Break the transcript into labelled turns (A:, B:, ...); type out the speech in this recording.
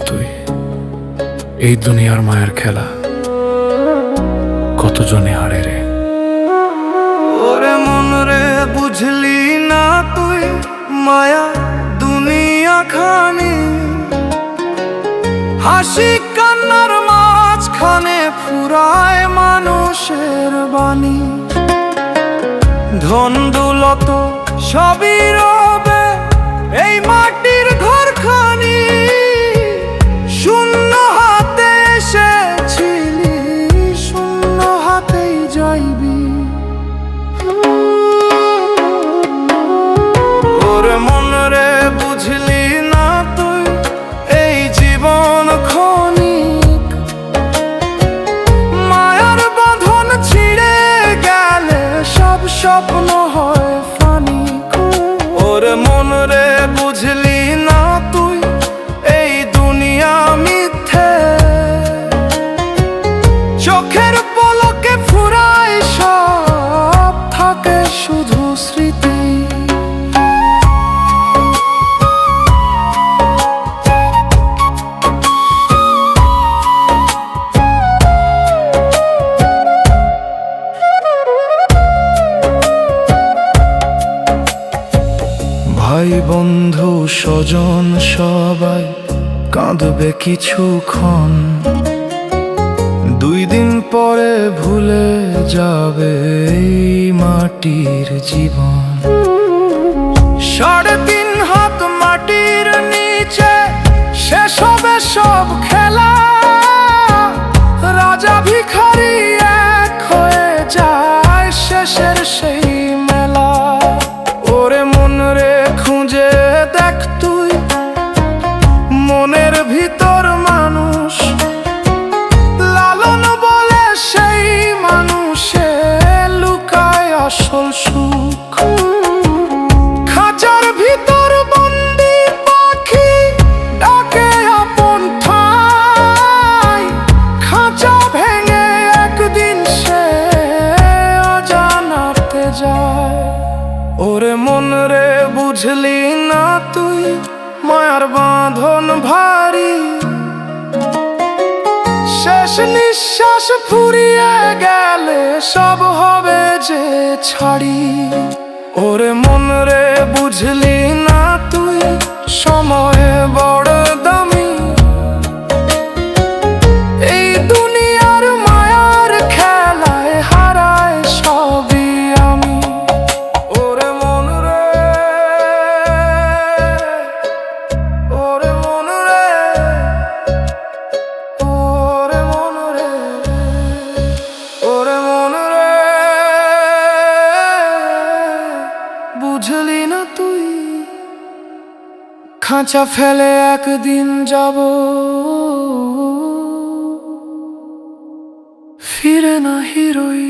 A: তুই, এই দুনিয়ার মায়ের খেলা কতজনে হারে রে।
B: ওরে মন রে বুঝলি না তুই, মায়া দুনিয়া খানি হাসি কান্নার মাঝখানে ফুরায় মানুষের বাণী। ধন দৌলত সবই রবে এই মাটির ঘরখানি, শূন্য হাতে এসেছিলি শূন্য হাতেই যাইবি। ওরে মন রে বুঝলি না তুই, এই জীবন ক্ষণিক, মায়ার বাঁধন ছিঁড়ে গেলে সব স্বপ্ন হয় ফানি। ওরে মন রে বুঝলি না তুই, এই দুনিয়া মিথ্যে, চোখের পলকে ফুরায় সব, থাকে শুধু স্মৃতি। ভাই বন্ধু স্বজন সবাই কাঁদবে কিছুক্ষণ, 2 দিন পরে ভুলে যাবে এই মাটির জীবন। 3.5 হাত মাটির নিচে শেষ হবে সব খেলা, রাজা ভিখারি এক হয়ে যায় শেষের সেই মেলা। ওরে মন রে খুঁজে দেখ তুই, মনের ভিতর মানুষ লালন বলে সেই মানুষে লুকায় আসল সুখ। খাঁচার ভিতর বন্দি পাখি ডাকে আপন ঠাই, খাঁচা ভেঙে একদিন সে অজানাতে যায়। ওরে মন রে বুঝলি না তুই, মায়ার বাঁধন ভারী, শেষ নিঃশ্বাস ফুরিয়ে গেলে সব হবে যে ছাড়ি। ওরে মন রে বুঝলি না তুই, সময় বড় দামি, এই দুনিয়ার মায়ার খেলায় হারায় সবই আমি। ওরে মন রে, ওরে মন রে, ওরে মন রে, ওরে মন রে, বুঝলি না তুই, খাঁচা ফেলে একদিন যাব, ফিরে না হিরোই।